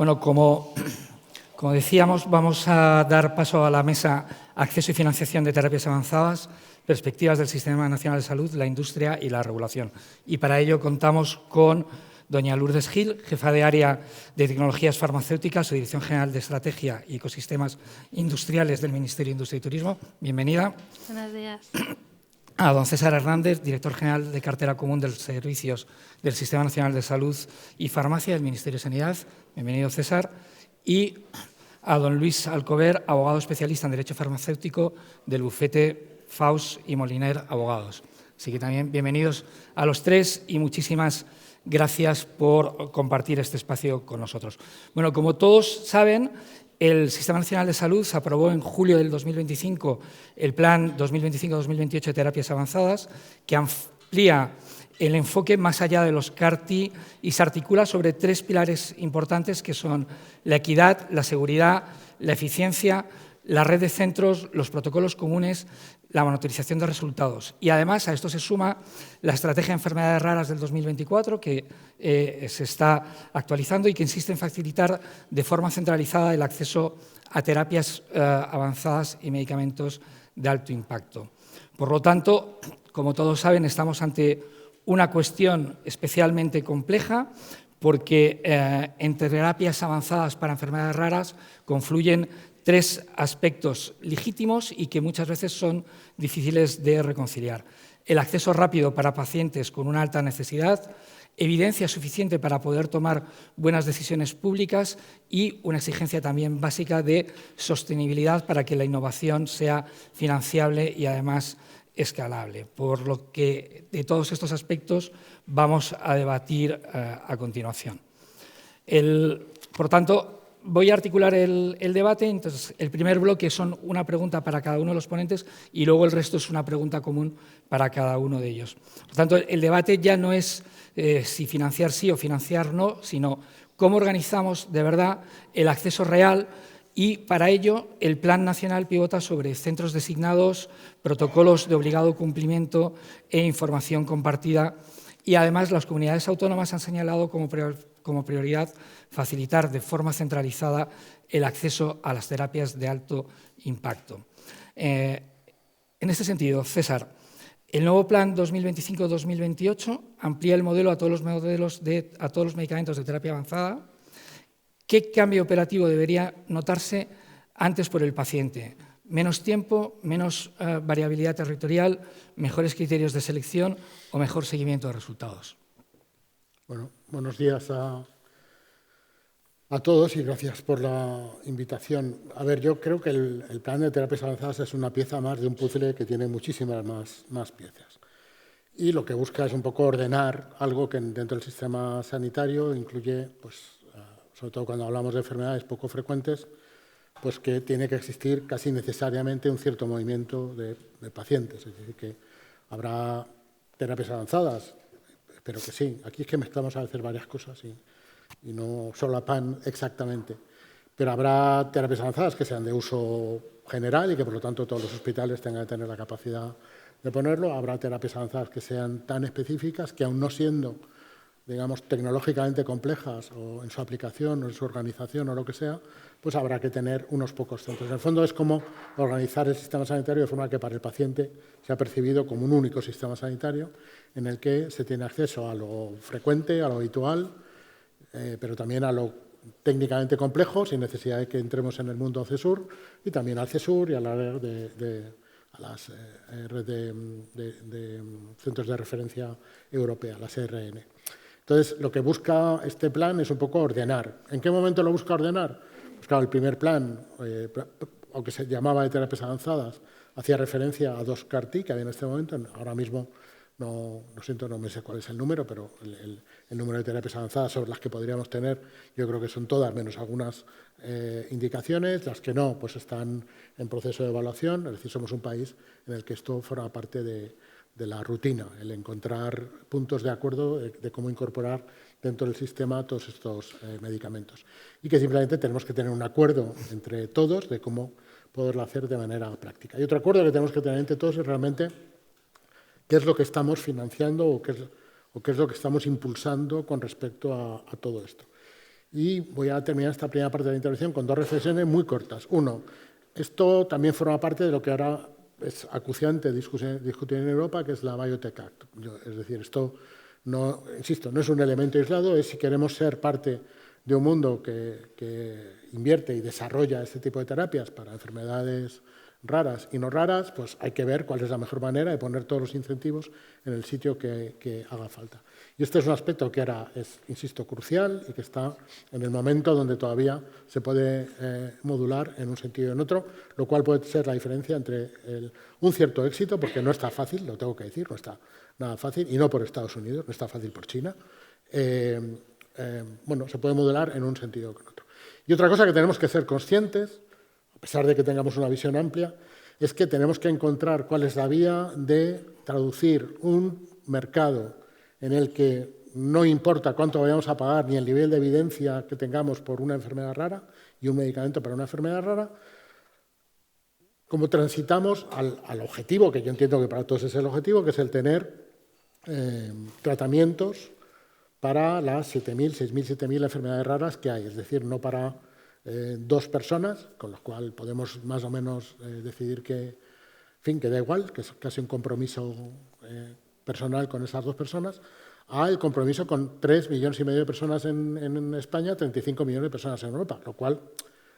Bueno, como decíamos, vamos a dar paso a la mesa Acceso y financiación de terapias avanzadas, perspectivas del Sistema Nacional de Salud, la industria y la regulación. Y para ello contamos con doña Lourdes Gil, jefa de área de tecnologías farmacéuticas o Dirección General de Estrategia y Ecosistemas Industriales del Ministerio de Industria y Turismo. Bienvenida. Buenos días. A don César Hernández, director general de Cartera Común de los Servicios del Sistema Nacional de Salud y Farmacia del Ministerio de Sanidad. Bienvenido, César. Y a don Luis Alcover, abogado especialista en Derecho Farmacéutico del bufete Faus y Moliner Abogados. Así que también bienvenidos a los tres y muchísimas gracias por compartir este espacio con nosotros. Bueno, como todos saben, el Sistema Nacional de Salud aprobó en julio del 2025 el Plan 2025-2028 de Terapias Avanzadas, que amplía el enfoque más allá de los CAR-T y se articula sobre tres pilares importantes que son la equidad, la seguridad, la eficiencia, la red de centros, los protocolos comunes, la monitorización de resultados. Y además a esto se suma la Estrategia de Enfermedades Raras del 2024, que se está actualizando y que insiste en facilitar de forma centralizada el acceso a terapias avanzadas y medicamentos de alto impacto. Por lo tanto, como todos saben, estamos ante una cuestión especialmente compleja porque entre terapias avanzadas para enfermedades raras confluyen tres aspectos legítimos y que muchas veces son difíciles de reconciliar. El acceso rápido para pacientes con una alta necesidad, evidencia suficiente para poder tomar buenas decisiones públicas y una exigencia también básica de sostenibilidad para que la innovación sea financiable y además escalable. Por lo que de todos estos aspectos vamos a debatir a continuación. Por tanto, voy a articular el debate. Entonces, el primer bloque son una pregunta para cada uno de los ponentes y luego el resto es una pregunta común para cada uno de ellos. Por tanto, el debate ya no es si financiar sí o financiar no, sino cómo organizamos de verdad el acceso real y para ello el Plan Nacional pivota sobre centros designados, protocolos de obligado cumplimiento e información compartida y además las comunidades autónomas han señalado como prioridad facilitar de forma centralizada el acceso a las terapias de alto impacto. En este sentido, César, el nuevo Plan 2025-2028 amplía el modelo a todos los medicamentos de terapia avanzada. ¿Qué cambio operativo debería notarse antes por el paciente? ¿Menos tiempo, menos variabilidad territorial, mejores criterios de selección o mejor seguimiento de resultados? Bueno, buenos días a todos y gracias por la invitación. A ver, yo creo que el plan de terapias avanzadas es una pieza más de un puzzle que tiene muchísimas más piezas. Y lo que busca es un poco ordenar algo que dentro del sistema sanitario incluye, pues, sobre todo cuando hablamos de enfermedades poco frecuentes, pues que tiene que existir casi necesariamente un cierto movimiento de pacientes. Es decir, que habrá terapias avanzadas, pero que sí, aquí es que mezclamos a veces varias cosas y no solapan exactamente. Pero habrá terapias avanzadas que sean de uso general y que por lo tanto todos los hospitales tengan que tener la capacidad de ponerlo. Habrá terapias avanzadas que sean tan específicas que aun no siendo, digamos, tecnológicamente complejas o en su aplicación o en su organización o lo que sea, pues habrá que tener unos pocos centros. En el fondo es como organizar el sistema sanitario de forma que para el paciente sea percibido como un único sistema sanitario en el que se tiene acceso a lo frecuente, a lo habitual, pero también a lo técnicamente complejo, sin necesidad de que entremos en el mundo CESUR, y también al CESUR y a la red de centros de referencia europea, la CRN. Entonces, lo que busca este plan es un poco ordenar. ¿En qué momento lo busca ordenar? Pues claro, el primer plan, aunque se llamaba de terapias avanzadas, hacía referencia a 2 CAR-T que había en este momento. Ahora mismo, no siento, no me sé cuál es el número, pero el número de terapias avanzadas sobre las que podríamos tener, yo creo que son todas, menos algunas indicaciones. Las que no, pues están en proceso de evaluación. Es decir, somos un país en el que esto forma parte de la rutina, el encontrar puntos de acuerdo de cómo incorporar dentro del sistema todos estos medicamentos. Y que simplemente tenemos que tener un acuerdo entre todos de cómo poderlo hacer de manera práctica. Y otro acuerdo que tenemos que tener entre todos es realmente qué es lo que estamos financiando o qué es lo que estamos impulsando con respecto a todo esto. Y voy a terminar esta primera parte de la intervención con dos reflexiones muy cortas. Uno, esto también forma parte de lo que ahora es acuciante discutir en Europa, que es la Biotech Act. Es decir, esto, no, insisto, no es un elemento aislado, es si queremos ser parte de un mundo que invierte y desarrolla este tipo de terapias para enfermedades raras y no raras, pues hay que ver cuál es la mejor manera de poner todos los incentivos en el sitio que haga falta. Y este es un aspecto que ahora es, insisto, crucial y que está en el momento donde todavía se puede modular en un sentido y en otro, lo cual puede ser la diferencia entre un cierto éxito, porque no está fácil, lo tengo que decir, no está nada fácil, y no por Estados Unidos, no está fácil por China. Bueno, se puede modular en un sentido o en otro. Y otra cosa que tenemos que ser conscientes, a pesar de que tengamos una visión amplia, es que tenemos que encontrar cuál es la vía de traducir un mercado en el que no importa cuánto vayamos a pagar ni el nivel de evidencia que tengamos por una enfermedad rara y un medicamento para una enfermedad rara, como transitamos al objetivo, que yo entiendo que para todos es el objetivo, que es el tener tratamientos para las 7.000, 6.000, 7.000 enfermedades raras que hay, es decir, no para 2 personas, con lo cual podemos más o menos decidir que, en fin, que da igual, que es casi un compromiso personal con esas 2 personas, al compromiso con 3,5 millones de personas en España, 35 millones de personas en Europa, lo cual,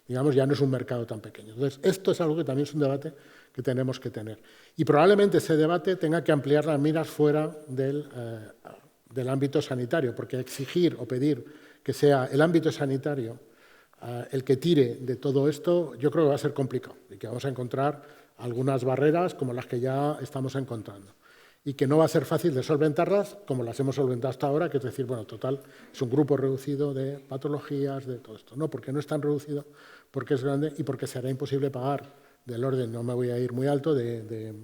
digamos, ya no es un mercado tan pequeño. Entonces, esto es algo que también es un debate que tenemos que tener. Y probablemente ese debate tenga que ampliar las miras fuera del ámbito sanitario, porque exigir o pedir que sea el ámbito sanitario el que tire de todo esto, yo creo que va a ser complicado y que vamos a encontrar algunas barreras como las que ya estamos encontrando y que no va a ser fácil de solventarlas como las hemos solventado hasta ahora, que es decir, bueno, total, es un grupo reducido de patologías, de todo esto. No, porque no es tan reducido, porque es grande y porque será imposible pagar del orden, no me voy a ir muy alto, de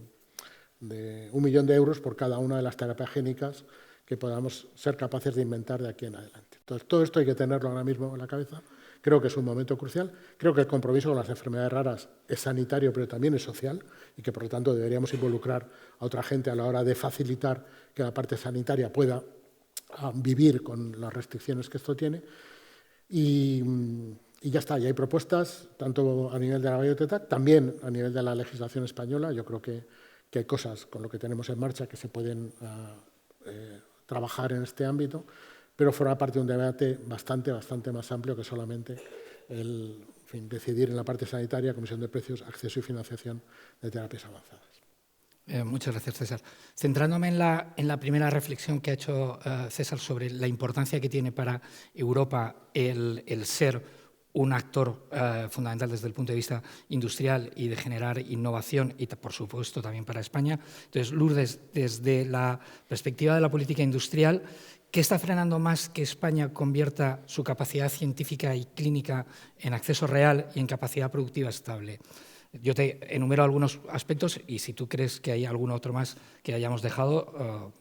1 millón de euros por cada una de las terapias génicas que podamos ser capaces de inventar de aquí en adelante. Entonces, todo esto hay que tenerlo ahora mismo en la cabeza. Creo que es un momento crucial. Creo que el compromiso con las enfermedades raras es sanitario, pero también es social y que, por lo tanto, deberíamos involucrar a otra gente a la hora de facilitar que la parte sanitaria pueda vivir con las restricciones que esto tiene. Y ya está, y hay propuestas, tanto a nivel de la Biotech Act, también a nivel de la legislación española. Yo creo que hay cosas con lo que tenemos en marcha que se pueden trabajar en este ámbito, pero forma parte de un debate bastante más amplio que solamente decidir en la parte sanitaria, comisión de precios, acceso y financiación de terapias avanzadas. Muchas gracias, César. Centrándome en la primera reflexión que ha hecho César sobre la importancia que tiene para Europa el ser un actor fundamental desde el punto de vista industrial y de generar innovación y, por supuesto, también para España. Entonces, Lourdes, desde la perspectiva de la política industrial, ¿qué está frenando más que España convierta su capacidad científica y clínica en acceso real y en capacidad productiva estable? Yo te enumero algunos aspectos y si tú crees que hay algún otro más que hayamos dejado,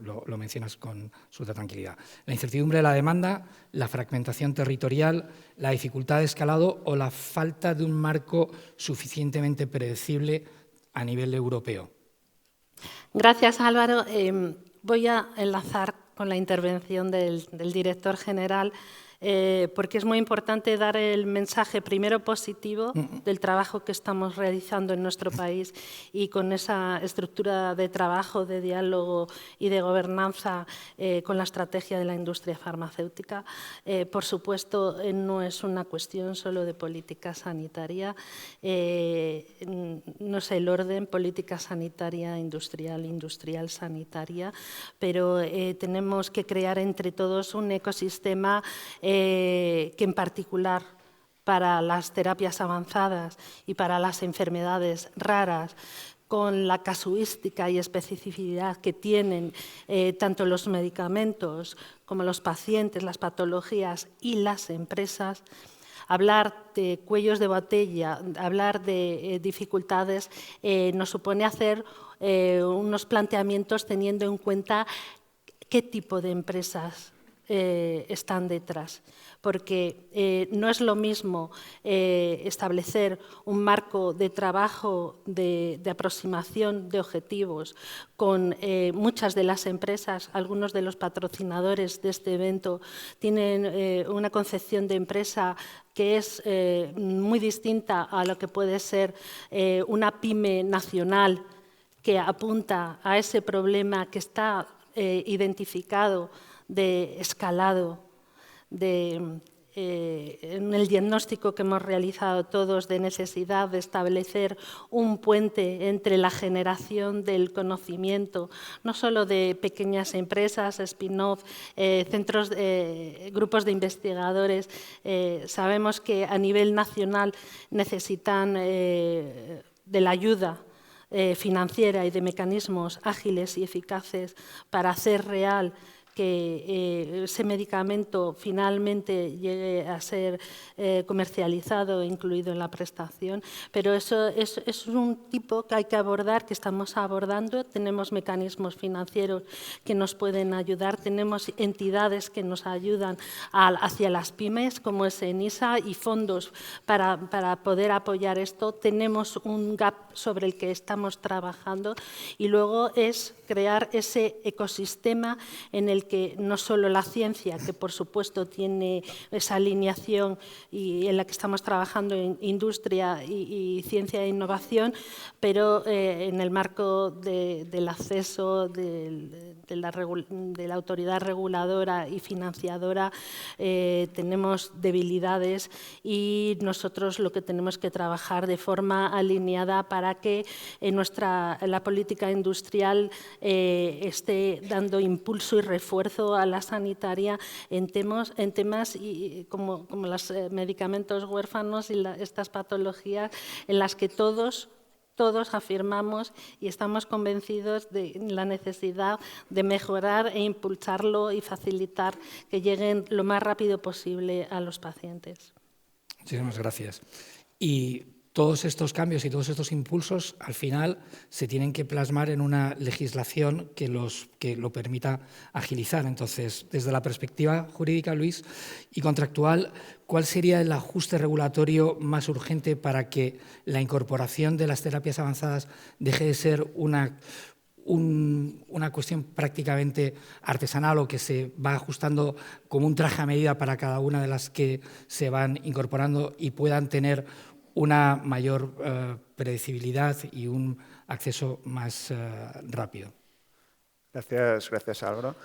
lo mencionas con absoluta tranquilidad. La incertidumbre de la demanda, la fragmentación territorial, la dificultad de escalado o la falta de un marco suficientemente predecible a nivel europeo. Gracias, Álvaro. Voy a enlazar con la intervención del director general, porque es muy importante dar el mensaje primero positivo del trabajo que estamos realizando en nuestro país y con esa estructura de trabajo, de diálogo y de gobernanza con la estrategia de la industria farmacéutica. Por supuesto, no es una cuestión solo de política sanitaria, no sé el orden, política sanitaria, industrial, sanitaria, pero tenemos que crear entre todos un ecosistema que en particular para las terapias avanzadas y para las enfermedades raras, con la casuística y especificidad que tienen tanto los medicamentos como los pacientes, las patologías y las empresas, hablar de cuellos de botella, hablar de dificultades, nos supone hacer unos planteamientos teniendo en cuenta qué tipo de empresas están detrás, porque no es lo mismo establecer un marco de trabajo de aproximación de objetivos con muchas de las empresas. Algunos de los patrocinadores de este evento tienen una concepción de empresa que es muy distinta a lo que puede ser una pyme nacional que apunta a ese problema que está identificado de escalado, en el diagnóstico que hemos realizado todos de necesidad de establecer un puente entre la generación del conocimiento, no solo de pequeñas empresas, spin-off, grupos de investigadores. Sabemos que a nivel nacional necesitan de la ayuda financiera y de mecanismos ágiles y eficaces para hacer real que ese medicamento finalmente llegue a ser comercializado e incluido en la prestación, pero eso es un tipo que hay que abordar, que estamos abordando. Tenemos mecanismos financieros que nos pueden ayudar, tenemos entidades que nos ayudan hacia las pymes, como es ENISA, y fondos para poder apoyar esto. Tenemos un gap sobre el que estamos trabajando y luego es crear ese ecosistema en el que no solo la ciencia, que por supuesto tiene esa alineación y en la que estamos trabajando en industria y ciencia e innovación, pero en el marco del acceso de la autoridad reguladora y financiadora tenemos debilidades y nosotros lo que tenemos que trabajar de forma alineada para que la política industrial esté dando impulso y refuerzo a la sanitaria en temas como los medicamentos huérfanos y estas patologías en las que todos afirmamos y estamos convencidos de la necesidad de mejorar e impulsarlo y facilitar que lleguen lo más rápido posible a los pacientes. Muchísimas gracias. Y todos estos cambios y todos estos impulsos, al final, se tienen que plasmar en una legislación que lo permita agilizar. Entonces, desde la perspectiva jurídica, Luis, y contractual, ¿cuál sería el ajuste regulatorio más urgente para que la incorporación de las terapias avanzadas deje de ser una cuestión prácticamente artesanal o que se va ajustando como un traje a medida para cada una de las que se van incorporando y puedan tener una mayor predecibilidad y un acceso más rápido? Gracias Álvaro.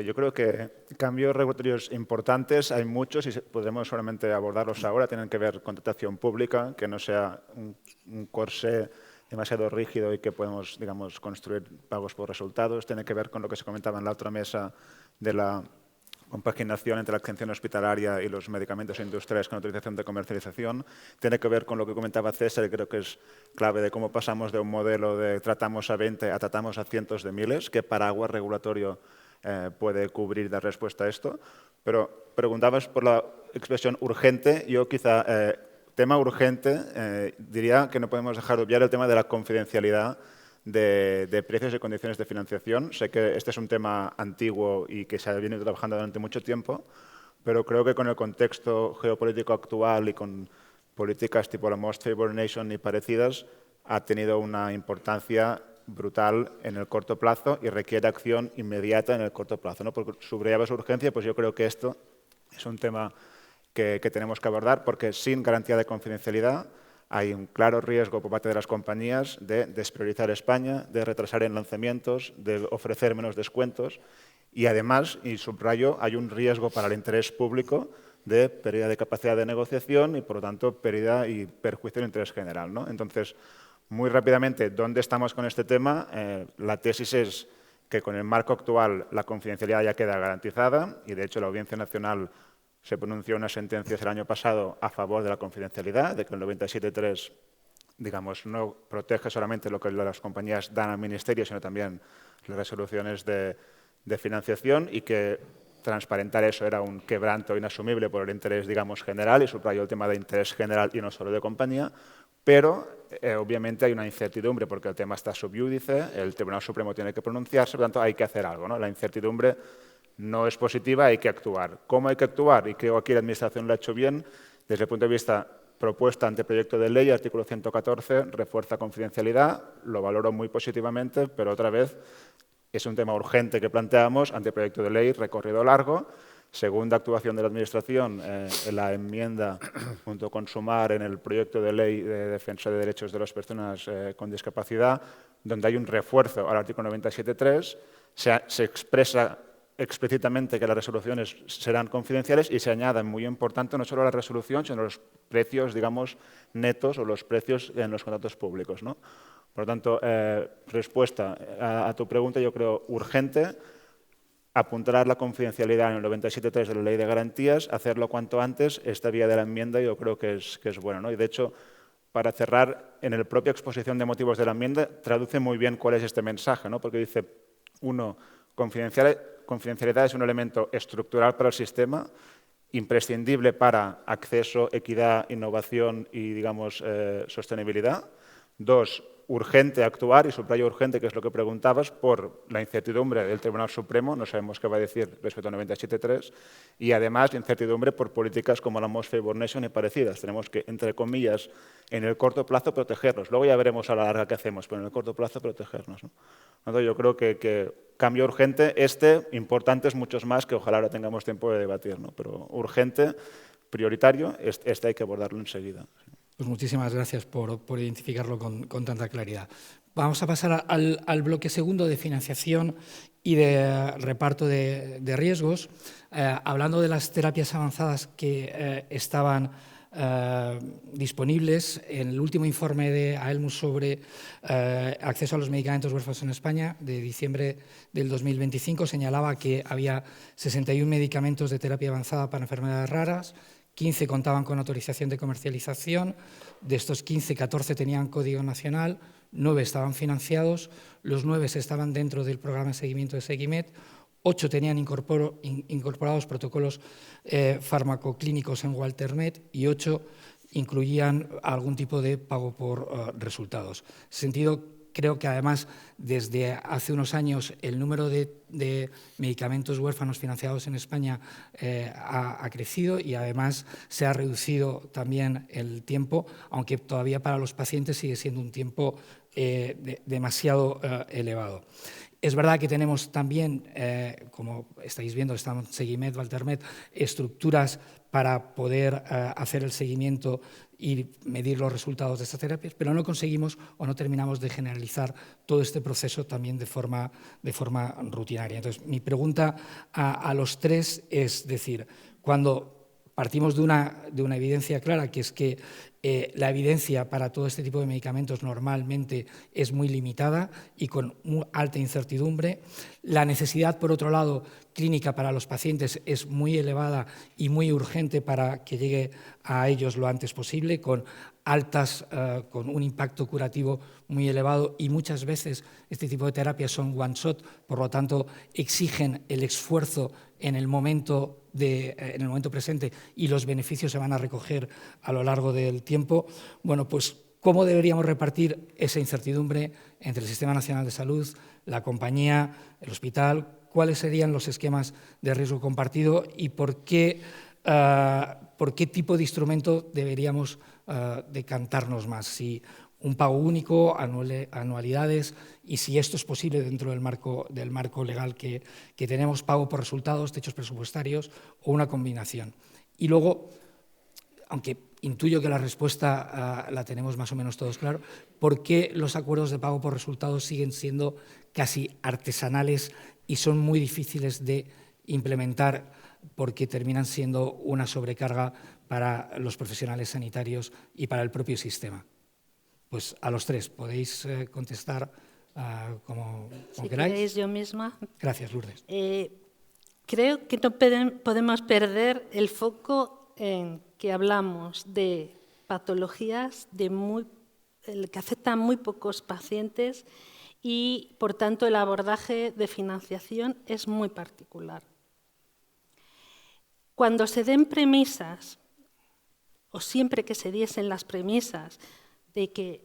Yo creo que cambios regulatorios importantes hay muchos y podremos solamente abordarlos ahora. Tienen que ver con contratación pública, que no sea un corsé demasiado rígido y que podemos, digamos, construir pagos por resultados. Tiene que ver con lo que se comentaba en la otra mesa de la compaginación entre la atención hospitalaria y los medicamentos industriales con autorización de comercialización. Tiene que ver con lo que comentaba César, y creo que es clave, de cómo pasamos de un modelo de tratamos a 20 a tratamos a cientos de miles, qué paraguas regulatorio puede cubrir y dar respuesta a esto. Pero preguntabas por la expresión urgente. Yo quizá, tema urgente, diría que no podemos dejar de obviar el tema de la confidencialidad de precios y condiciones de financiación. Sé que este es un tema antiguo y que se ha venido trabajando durante mucho tiempo, pero creo que con el contexto geopolítico actual y con políticas tipo la Most Favored Nation y parecidas, ha tenido una importancia brutal en el corto plazo y requiere acción inmediata en el corto plazo, ¿no? Porque subrayaba su urgencia, pues yo creo que esto es un tema que tenemos que abordar, porque sin garantía de confidencialidad hay un claro riesgo por parte de las compañías de despriorizar España, de retrasar en lanzamientos, de ofrecer menos descuentos y además, y subrayo, hay un riesgo para el interés público de pérdida de capacidad de negociación y, por lo tanto, pérdida y perjuicio del interés general, ¿no? Entonces, muy rápidamente, ¿dónde estamos con este tema? La tesis es que con el marco actual la confidencialidad ya queda garantizada y, de hecho, la Audiencia Nacional se pronunció unas sentencias el año pasado a favor de la confidencialidad, de que el 97.3, digamos, no protege solamente lo que las compañías dan al Ministerio, sino también las resoluciones de financiación, y que transparentar eso era un quebranto inasumible por el interés, digamos, general, y subrayo el tema de interés general y no solo de compañía, pero obviamente hay una incertidumbre porque el tema está sub iudice, el Tribunal Supremo tiene que pronunciarse, por lo tanto hay que hacer algo, ¿no? La incertidumbre no es positiva, hay que actuar. ¿Cómo hay que actuar? Y creo que aquí la Administración lo ha hecho bien. Desde el punto de vista propuesta ante proyecto de ley, artículo 114, refuerza confidencialidad, lo valoro muy positivamente, pero otra vez es un tema urgente que planteamos ante proyecto de ley, recorrido largo. Segunda actuación de la Administración, en la enmienda junto con Sumar en el proyecto de ley de defensa de derechos de las personas con discapacidad, donde hay un refuerzo al artículo 97.3, se expresa explícitamente que las resoluciones serán confidenciales y se añaden, muy importante, no solo la resolución, sino los precios, digamos, netos o los precios en los contratos públicos, ¿no? Por lo tanto, respuesta a tu pregunta, yo creo urgente, apuntalar la confidencialidad en el 97.3 de la Ley de Garantías, hacerlo cuanto antes, esta vía de la enmienda yo creo que es bueno, ¿no? Y de hecho, para cerrar, en la propia exposición de motivos de la enmienda, traduce muy bien cuál es este mensaje, ¿no? Porque dice, uno, confidencialidad es un elemento estructural para el sistema, imprescindible para acceso, equidad, innovación y, digamos, sostenibilidad. Dos, urgente actuar, y subrayo urgente, que es lo que preguntabas, por la incertidumbre del Tribunal Supremo, no sabemos qué va a decir respecto al 97.3, y además la incertidumbre por políticas como la Most Favored Nation y parecidas. Tenemos que, entre comillas, en el corto plazo protegernos. Luego ya veremos a la larga qué hacemos, pero en el corto plazo protegernos, ¿no? Entonces, yo creo que cambio urgente, importantes muchos más que ojalá ahora tengamos tiempo de debatir, ¿no? Pero urgente, prioritario, este hay que abordarlo enseguida. Pues muchísimas gracias por identificarlo con tanta claridad. Vamos a pasar al bloque segundo de financiación y de reparto de riesgos. Hablando de las terapias avanzadas que estaban disponibles, en el último informe de AELMUS sobre acceso a los medicamentos huérfanos en España, de diciembre del 2025, señalaba que había 61 medicamentos de terapia avanzada para enfermedades raras, 15 contaban con autorización de comercialización, de estos 15, 14 tenían código nacional, 9 estaban financiados, los 9 estaban dentro del programa de seguimiento de Seguimed, 8 tenían incorporados protocolos farmacoclínicos en Waltermed y 8 incluían algún tipo de pago por resultados. En ese sentido, creo que además desde hace unos años el número de medicamentos huérfanos financiados en España ha crecido y además se ha reducido también el tiempo, aunque todavía para los pacientes sigue siendo un tiempo demasiado elevado. Es verdad que tenemos también, como estáis viendo, estamos Seguimed, Waltermed, estructuras para poder hacer el seguimiento y medir los resultados de estas terapias, pero no conseguimos o no terminamos de generalizar todo este proceso también de forma rutinaria. Entonces, mi pregunta a los tres es decir, cuando partimos de una evidencia clara, que es que la evidencia para todo este tipo de medicamentos normalmente es muy limitada y con alta incertidumbre. La necesidad, por otro lado, clínica para los pacientes es muy elevada y muy urgente para que llegue a ellos lo antes posible, con un impacto curativo muy elevado y muchas veces este tipo de terapias son one shot, por lo tanto exigen el esfuerzo en el momento presente y los beneficios se van a recoger a lo largo del tiempo. Bueno, pues ¿cómo deberíamos repartir esa incertidumbre entre el Sistema Nacional de Salud, la compañía, el hospital? ¿Cuáles serían los esquemas de riesgo compartido y por qué tipo de instrumento deberíamos decantarnos más? Si un pago único, anualidades, y si esto es posible dentro del marco legal que tenemos, pago por resultados, techos presupuestarios o una combinación. Y luego, aunque intuyo que la respuesta la tenemos más o menos todos claro, ¿por qué los acuerdos de pago por resultados siguen siendo casi artesanales y son muy difíciles de implementar porque terminan siendo una sobrecarga para los profesionales sanitarios y para el propio sistema? Pues a los tres, podéis contestar como si queráis. Queréis yo misma. Gracias, Lourdes. Creo que no podemos perder el foco en que hablamos de patologías que afectan muy pocos pacientes y, por tanto, el abordaje de financiación es muy particular. Cuando se den premisas, o siempre que se diesen las premisas, de que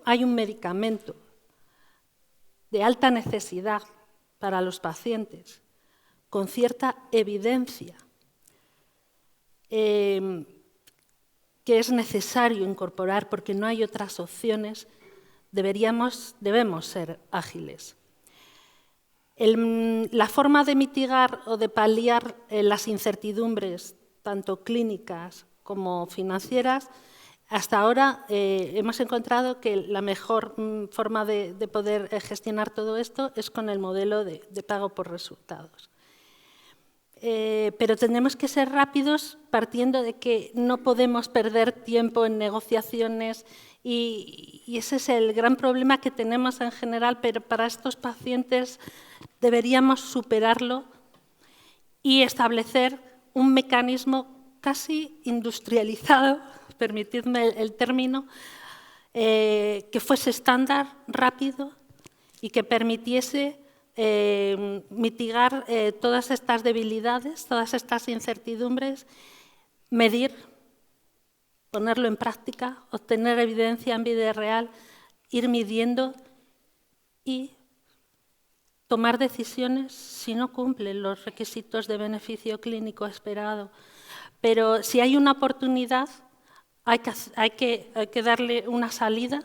hay un medicamento de alta necesidad para los pacientes, con cierta evidencia que es necesario incorporar porque no hay otras opciones, debemos ser ágiles. La forma de mitigar o de paliar las incertidumbres, tanto clínicas como financieras, hasta ahora hemos encontrado que la mejor forma de poder gestionar todo esto es con el modelo de pago por resultados. Pero tenemos que ser rápidos partiendo de que no podemos perder tiempo en negociaciones y ese es el gran problema que tenemos en general, pero para estos pacientes deberíamos superarlo y establecer un mecanismo casi industrializado, permitidme el término, que fuese estándar, rápido y que permitiese mitigar todas estas debilidades, todas estas incertidumbres, medir, ponerlo en práctica, obtener evidencia en vida real, ir midiendo y tomar decisiones si no cumplen los requisitos de beneficio clínico esperado. Pero si hay una oportunidad, hay que darle una salida.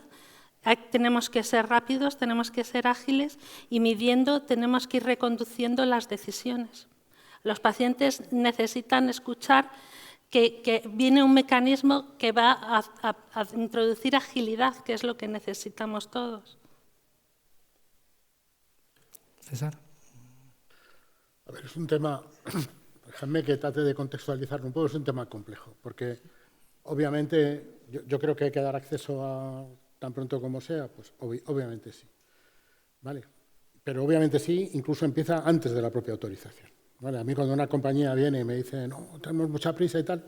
Tenemos que ser rápidos, tenemos que ser ágiles y midiendo tenemos que ir reconduciendo las decisiones. Los pacientes necesitan escuchar que viene un mecanismo que va a introducir agilidad, que es lo que necesitamos todos. César. A ver, es un tema, déjame que trate de contextualizarlo un poco, es un tema complejo, porque obviamente yo creo que hay que dar acceso a tan pronto como sea, pues obviamente sí, ¿vale? Pero obviamente sí, incluso empieza antes de la propia autorización, ¿vale? A mí cuando una compañía viene y me dice, no, tenemos mucha prisa y tal,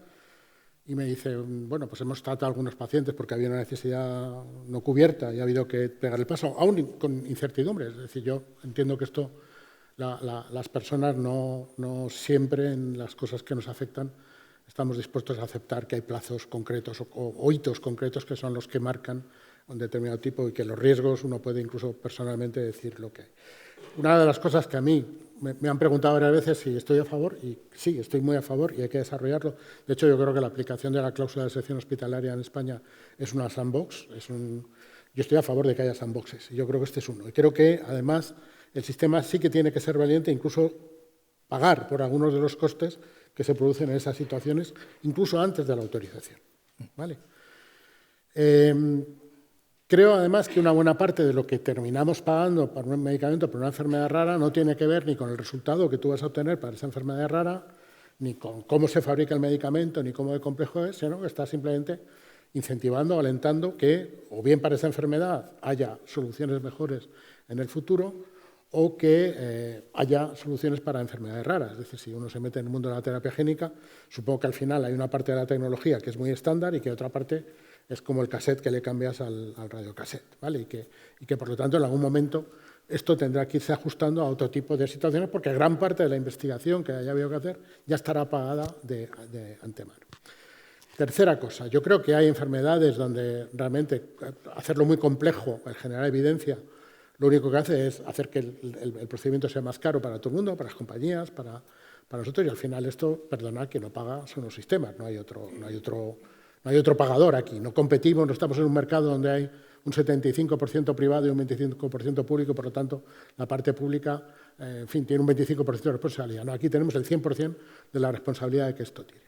y me dice, bueno, pues hemos tratado a algunos pacientes porque había una necesidad no cubierta y ha habido que pegar el paso, aún con incertidumbre. Es decir, yo entiendo que esto, las personas no siempre en las cosas que nos afectan estamos dispuestos a aceptar que hay plazos concretos o hitos concretos que son los que marcan un determinado tipo y que los riesgos uno puede incluso personalmente decir lo que hay. Una de las cosas que a mí me han preguntado varias veces si estoy a favor, y sí, estoy muy a favor y hay que desarrollarlo. De hecho, yo creo que la aplicación de la cláusula de excepción hospitalaria en España es una sandbox. Yo estoy a favor de que haya sandboxes y yo creo que este es uno. Y creo que, además, el sistema sí que tiene que ser valiente e incluso pagar por algunos de los costes que se producen en esas situaciones, incluso antes de la autorización, ¿vale? Creo, además, que una buena parte de lo que terminamos pagando por un medicamento, por una enfermedad rara, no tiene que ver ni con el resultado que tú vas a obtener para esa enfermedad rara, ni con cómo se fabrica el medicamento, ni cómo de complejo es, sino que está simplemente incentivando, alentando que, o bien para esa enfermedad haya soluciones mejores en el futuro, o que haya soluciones para enfermedades raras. Es decir, si uno se mete en el mundo de la terapia génica, supongo que al final hay una parte de la tecnología que es muy estándar y que otra parte es como el cassette que le cambias al radiocassette, ¿vale? Y que, por lo tanto, en algún momento esto tendrá que irse ajustando a otro tipo de situaciones porque gran parte de la investigación que haya habido que hacer ya estará pagada de antemano. Tercera cosa, yo creo que hay enfermedades donde realmente hacerlo muy complejo, el generar evidencia, lo único que hace es hacer que el procedimiento sea más caro para todo el mundo, para las compañías, para nosotros, y al final esto, perdonad, que no paga son los sistemas, no hay otro pagador aquí, no competimos, no estamos en un mercado donde hay un 75% privado y un 25% público, por lo tanto, la parte pública, en fin, tiene un 25% de responsabilidad. No, aquí tenemos el 100% de la responsabilidad de que esto tiene.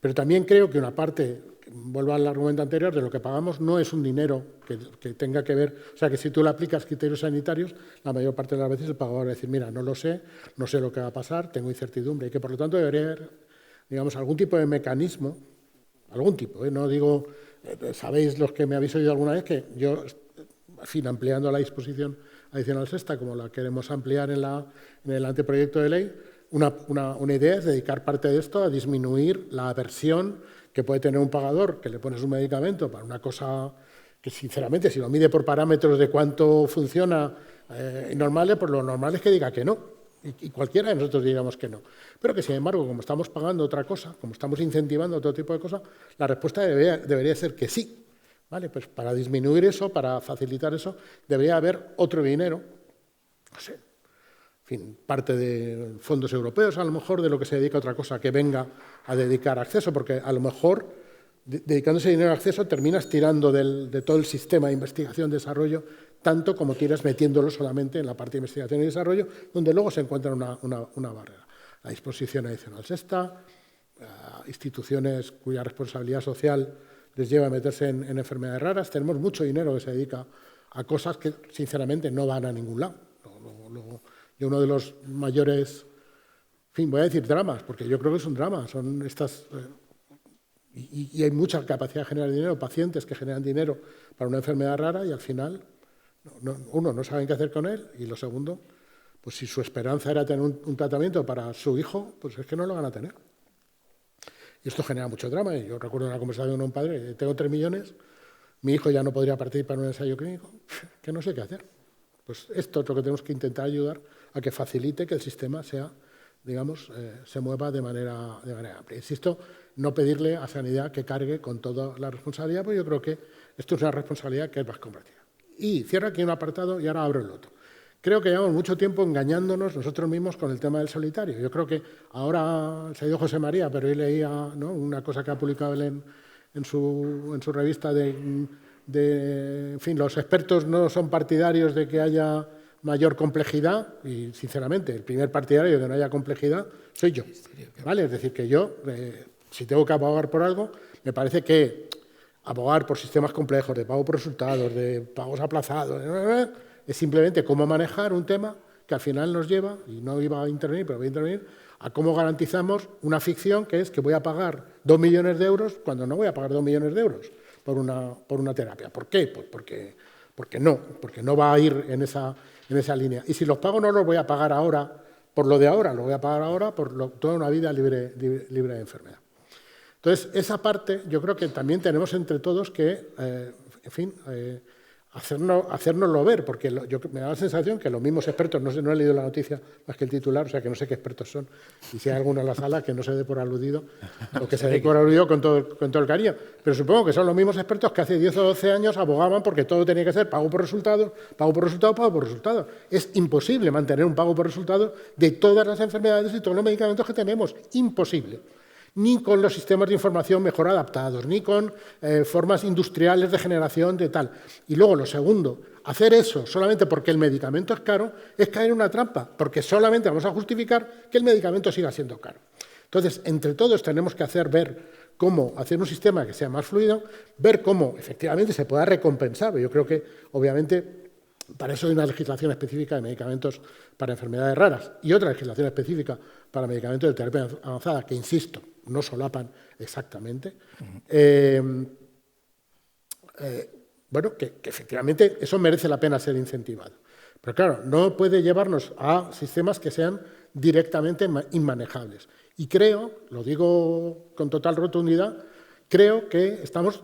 Pero también creo que una parte, vuelvo al argumento anterior, de lo que pagamos no es un dinero que tenga que ver, o sea, que si tú le aplicas criterios sanitarios, la mayor parte de las veces el pagador va a decir, mira, no lo sé, no sé lo que va a pasar, tengo incertidumbre, y que por lo tanto debería haber, digamos, algún tipo de mecanismo, algún tipo, no digo, sabéis los que me habéis oído alguna vez que yo, en fin, ampliando la disposición adicional sexta, como la queremos ampliar en el anteproyecto de ley, una idea es dedicar parte de esto a disminuir la aversión que puede tener un pagador, que le pones un medicamento para una cosa que, sinceramente, si lo mide por parámetros de cuánto funciona normales, pues lo normal es que diga que no. Y cualquiera de nosotros diríamos que no. Pero que, sin embargo, como estamos pagando otra cosa, como estamos incentivando otro tipo de cosas, la respuesta debería ser que sí. ¿Vale? Pues para disminuir eso, para facilitar eso, debería haber otro dinero, no sé, fin, parte de fondos europeos, a lo mejor, de lo que se dedica a otra cosa que venga a dedicar acceso, porque a lo mejor, dedicándose dinero al acceso, terminas tirando de todo el sistema de investigación y desarrollo, tanto como tiras metiéndolo solamente en la parte de investigación y desarrollo, donde luego se encuentra una barrera. La disposición adicional sexta, instituciones cuya responsabilidad social les lleva a meterse en enfermedades raras. Tenemos mucho dinero que se dedica a cosas que, sinceramente, no van a ningún lado. Y uno de los mayores, en fin, voy a decir dramas, porque yo creo que es un drama, son estas... y hay mucha capacidad de generar dinero, pacientes que generan dinero para una enfermedad rara y al final, uno, no saben qué hacer con él, y lo segundo, pues si su esperanza era tener un tratamiento para su hijo, pues es que no lo van a tener. Y esto genera mucho drama. Y yo recuerdo una conversación con un padre, tengo 3 millones, mi hijo ya no podría participar en un ensayo clínico, que no sé qué hacer. Pues esto es lo que tenemos que intentar ayudar a que facilite que el sistema sea, digamos, se mueva de manera amplia. Insisto, no pedirle a Sanidad que cargue con toda la responsabilidad, porque yo creo que esto es una responsabilidad que es más compartida. Y cierro aquí un apartado y ahora abro el otro. Creo que llevamos mucho tiempo engañándonos nosotros mismos con el tema del solitario. Yo creo que ahora se ha ido José María, pero hoy leía, ¿no?, una cosa que ha publicado él en su revista en fin, los expertos no son partidarios de que haya mayor complejidad y, sinceramente, el primer partidario de que no haya complejidad soy yo. ¿Vale? Es decir, que yo, si tengo que abogar por algo, me parece que abogar por sistemas complejos de pago por resultados, de pagos aplazados, es simplemente cómo manejar un tema que al final nos lleva, y no iba a intervenir, pero voy a intervenir, a cómo garantizamos una ficción que es que voy a pagar 2 millones de euros cuando no voy a pagar 2 millones de euros por una terapia. ¿Por qué? Pues porque no va a ir en esa línea. Y si los pago no los voy a pagar ahora por lo de ahora, lo voy a pagar ahora por toda una vida libre de enfermedad. Entonces, esa parte yo creo que también tenemos entre todos que, en fin, hacérnoslo ver, porque yo me da la sensación que los mismos expertos, no he leído la noticia más que el titular, o sea que no sé qué expertos son, y si hay alguno en la sala que no se dé por aludido, o que se dé por aludido con todo el cariño, pero supongo que son los mismos expertos que hace 10 o 12 años abogaban porque todo tenía que ser pago por resultados, pago por resultados, pago por resultados. Es imposible mantener un pago por resultados de todas las enfermedades y todos los medicamentos que tenemos, imposible. Ni con los sistemas de información mejor adaptados, ni con formas industriales de generación de tal. Y luego, lo segundo, hacer eso solamente porque el medicamento es caro es caer en una trampa, porque solamente vamos a justificar que el medicamento siga siendo caro. Entonces, entre todos tenemos que hacer ver cómo hacer un sistema que sea más fluido, ver cómo efectivamente se pueda recompensar. Yo creo que, obviamente, para eso hay una legislación específica de medicamentos para enfermedades raras y otra legislación específica para medicamentos de terapia avanzada, que, insisto, no solapan exactamente. Bueno, que efectivamente eso merece la pena ser incentivado. Pero claro, no puede llevarnos a sistemas que sean directamente inmanejables. Y creo, lo digo con total rotundidad, creo que estamos,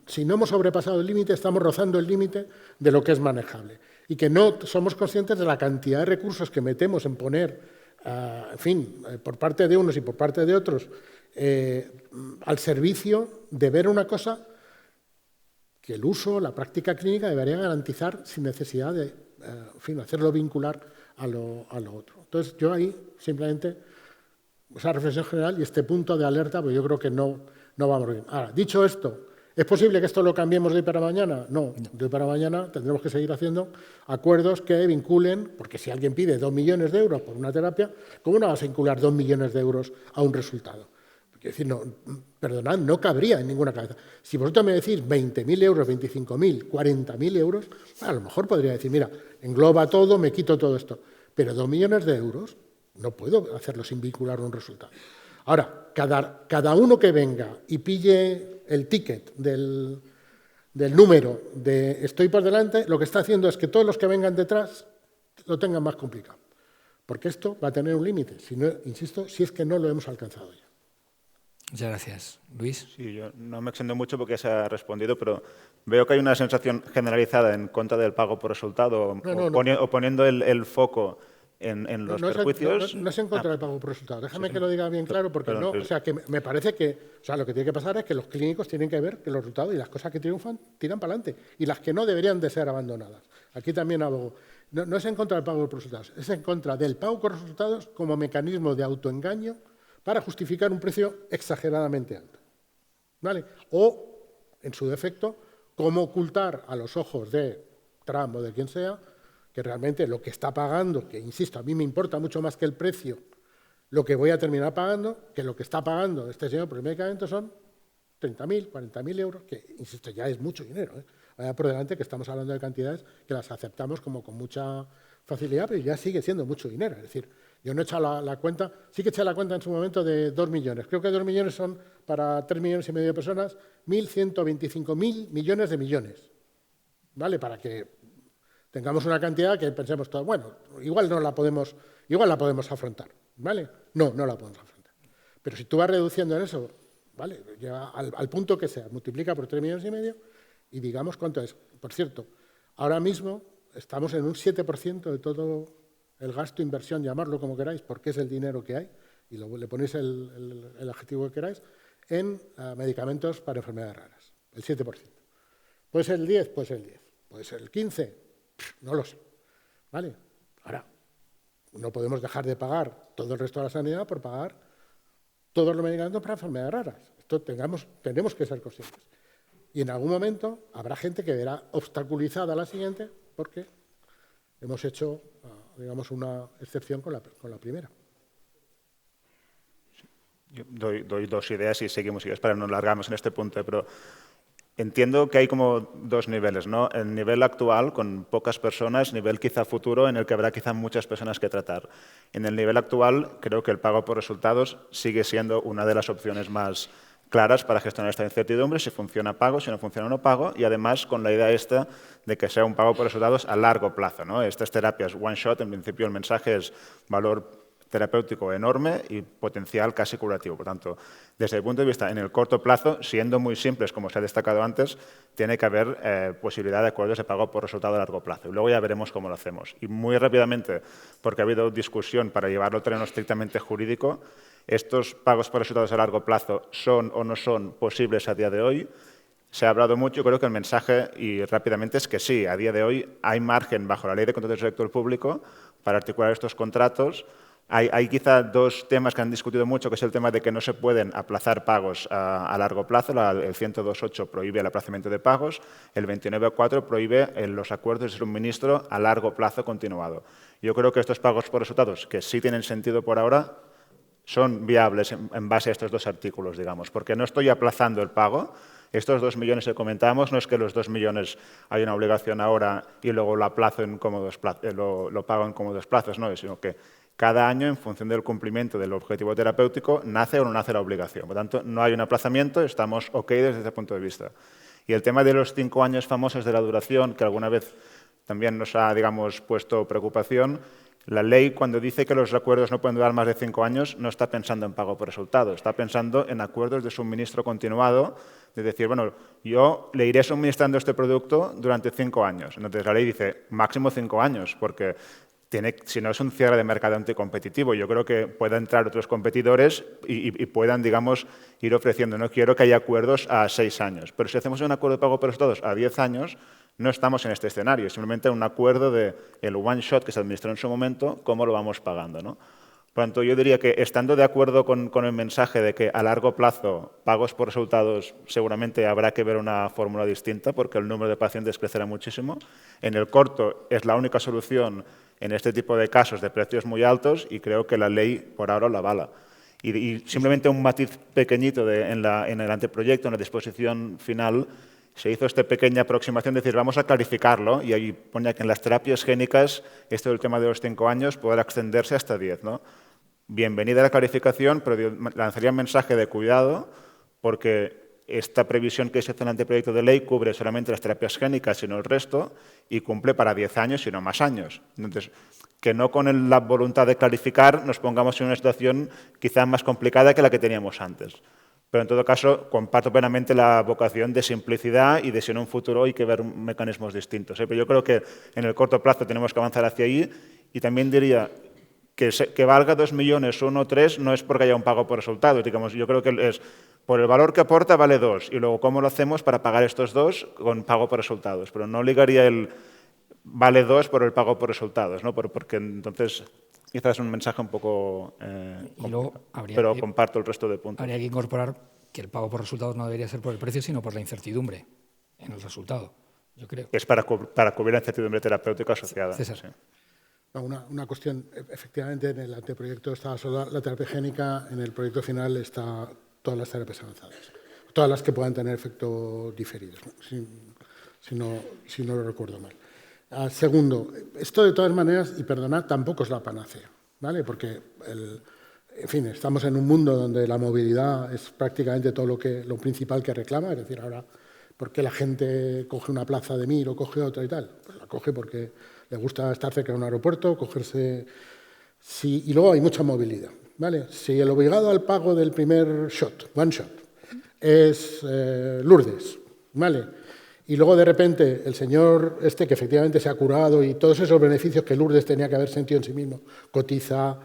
si no hemos sobrepasado el límite, estamos rozando el límite de lo que es manejable. Y que no somos conscientes de la cantidad de recursos que metemos en poner, en fin, por parte de unos y por parte de otros, al servicio de ver una cosa que el uso, la práctica clínica debería garantizar sin necesidad de, en fin, hacerlo vincular a lo otro. Entonces, yo ahí simplemente esa reflexión general y este punto de alerta, pues yo creo que no vamos bien. Ahora, dicho esto, ¿es posible que esto lo cambiemos de hoy para mañana? No, de hoy para mañana tendremos que seguir haciendo acuerdos que vinculen, porque si alguien pide 2 millones de euros por una terapia, ¿cómo no vas a vincular 2 millones de euros a un resultado? Es decir, no, perdonad, no cabría en ninguna cabeza. Si vosotros me decís 20.000 euros, 25.000, 40.000 euros, a lo mejor podría decir, mira, engloba todo, me quito todo esto. Pero 2 millones de euros no puedo hacerlo sin vincular un resultado. Ahora, cada uno que venga y pille el ticket del número de estoy por delante, lo que está haciendo es que todos los que vengan detrás lo tengan más complicado. Porque esto va a tener un límite, si no, insisto, si es que no lo hemos alcanzado ya. Muchas gracias. Luis. Sí, yo no me extiendo mucho porque se ha respondido, pero veo que hay una sensación generalizada en contra del pago por resultado o poniendo el foco en los No perjuicios... es en contra del pago por resultados. Déjame que lo diga bien claro, porque Perdón, o sea, que me parece que, o sea, lo que tiene que pasar es que los clínicos tienen que ver que los resultados y las cosas que triunfan tiran para adelante, y las que no deberían de ser abandonadas. Aquí también abogo. No es en contra del pago por resultados, es en contra del pago por resultados como mecanismo de autoengaño para justificar un precio exageradamente alto, ¿vale? O, en su defecto, cómo ocultar a los ojos de Trump o de quien sea que realmente lo que está pagando, que insisto, a mí me importa mucho más que el precio, lo que voy a terminar pagando, que lo que está pagando este señor por el medicamento son 30.000, 40.000 euros, que, insisto, ya es mucho dinero, ¿eh? Vaya por delante que estamos hablando de cantidades que las aceptamos como con mucha facilidad, pero ya sigue siendo mucho dinero. Es decir, yo no he echado la cuenta, sí que eché la cuenta en su momento de 2 millones. Creo que 2 millones son para 3,5 millones de personas, 1.125.000 millones de millones. ¿Vale? Para que tengamos una cantidad que pensemos todos, bueno, igual la podemos afrontar. ¿Vale? No la podemos afrontar. Pero si tú vas reduciendo en eso, ¿vale? Llega al punto que sea, multiplica por 3,5 millones y digamos cuánto es. Por cierto, ahora mismo estamos en un 7% de todo el gasto, inversión, llamarlo como queráis, porque es el dinero que hay, y le ponéis el adjetivo que queráis, en medicamentos para enfermedades raras, el 7%. ¿Puede ser el 10? Puede ser el 10. ¿Puede ser el 15? No lo sé. ¿Vale? Ahora, no podemos dejar de pagar todo el resto de la sanidad por pagar todos los medicamentos para enfermedades raras. Esto tenemos que ser conscientes. Y en algún momento habrá gente que verá obstaculizada la siguiente porque hemos hecho, digamos, una excepción con la primera. Yo doy dos ideas y seguimos para no largarnos en este punto, pero entiendo que hay como dos niveles, ¿no? El nivel actual, con pocas personas, nivel quizá futuro, en el que habrá quizá muchas personas que tratar. En el nivel actual, creo que el pago por resultados sigue siendo una de las opciones más claras para gestionar esta incertidumbre, si funciona pago, si no funciona no pago, y además con la idea esta de que sea un pago por resultados a largo plazo, ¿no? Estas terapias one shot, en principio el mensaje es valor terapéutico enorme y potencial casi curativo. Por tanto, desde el punto de vista en el corto plazo, siendo muy simples, como se ha destacado antes, tiene que haber posibilidad de acuerdos de pago por resultado a largo plazo. Y luego ya veremos cómo lo hacemos. Y muy rápidamente, porque ha habido discusión para llevarlo al terreno estrictamente jurídico, ¿estos pagos por resultados a largo plazo son o no son posibles a día de hoy? Se ha hablado mucho, creo que el mensaje, y rápidamente, es que sí, a día de hoy hay margen bajo la Ley de Contratos del Sector Público para articular estos contratos. Hay quizá dos temas que han discutido mucho, que es el tema de que no se pueden aplazar pagos a largo plazo. El 102.8 prohíbe el aplazamiento de pagos, el 29.4 prohíbe los acuerdos de suministro a largo plazo continuado. Yo creo que estos pagos por resultados, que sí tienen sentido por ahora, son viables en base a estos dos artículos, digamos, porque no estoy aplazando el pago. Estos 2 millones que comentábamos, no es que los 2 millones hay una obligación ahora y luego lo aplazo en cómodos lo pago en cómodos plazos, no, sino que cada año, en función del cumplimiento del objetivo terapéutico, nace o no nace la obligación. Por tanto, no hay un aplazamiento, estamos ok desde ese punto de vista. Y el tema de los 5 años famosos de la duración, que alguna vez también nos ha, digamos, puesto preocupación, la ley, cuando dice que los acuerdos no pueden durar más de 5 años, no está pensando en pago por resultado, está pensando en acuerdos de suministro continuado, de decir, bueno, yo le iré suministrando este producto durante 5 años. Entonces, la ley dice máximo 5 años, porque si no es un cierre de mercado anticompetitivo, yo creo que puedan entrar otros competidores y puedan, digamos, ir ofreciendo. No quiero que haya acuerdos a 6 años, pero si hacemos un acuerdo de pago por resultados a 10 años, no estamos en este escenario, simplemente un acuerdo del one shot que se administró en su momento, cómo lo vamos pagando, ¿no? Por tanto, yo diría que estando de acuerdo con el mensaje de que a largo plazo pagos por resultados seguramente habrá que ver una fórmula distinta porque el número de pacientes crecerá muchísimo. En el corto es la única solución en este tipo de casos de precios muy altos y creo que la ley por ahora lo avala. Y simplemente un matiz pequeñito en el anteproyecto, en la disposición final, se hizo esta pequeña aproximación de decir, vamos a clarificarlo, y ahí ponía que en las terapias génicas esto del tema de los 5 años podrá extenderse hasta 10, ¿no? Bienvenida la clarificación, pero lanzaría un mensaje de cuidado porque esta previsión que se hace en el anteproyecto de ley cubre solamente las terapias génicas y no el resto y cumple para 10 años y no más años. Entonces, que no con la voluntad de clarificar nos pongamos en una situación quizá más complicada que la que teníamos antes. Pero en todo caso, comparto plenamente la vocación de simplicidad y de si en un futuro hay que ver mecanismos distintos. Pero yo creo que en el corto plazo tenemos que avanzar hacia ahí y también diría, que valga 2 millones, 1 o 3, no es porque haya un pago por resultados. Digamos, yo creo que es por el valor que aporta vale 2 y luego cómo lo hacemos para pagar estos 2 con pago por resultados. Pero no ligaría el vale 2 por el pago por resultados, ¿no? Porque entonces quizás es un mensaje un poco pero comparto el resto de puntos. Habría que incorporar que el pago por resultados no debería ser por el precio, sino por la incertidumbre en el resultado, yo creo. Es para cubrir la incertidumbre terapéutica asociada. César. Sí. Una cuestión, efectivamente, en el anteproyecto estaba solo la terapia génica, en el proyecto final está todas las terapias avanzadas, todas las que puedan tener efecto diferidos, ¿no? Si no lo recuerdo mal. Segundo, esto de todas maneras, y perdonad, tampoco es la panacea, ¿vale? Porque, en fin, estamos en un mundo donde la movilidad es prácticamente todo lo principal que reclama, es decir, ahora, ¿por qué la gente coge una plaza de Mir o coge otra y tal? Pues la coge porque le gusta estar cerca de un aeropuerto, cogerse... y luego hay mucha movilidad, ¿vale? Si el obligado al pago del primer shot, one shot, es Lourdes, ¿vale? Y luego de repente el señor que efectivamente se ha curado y todos esos beneficios que Lourdes tenía que haber sentido en sí mismo, cotiza,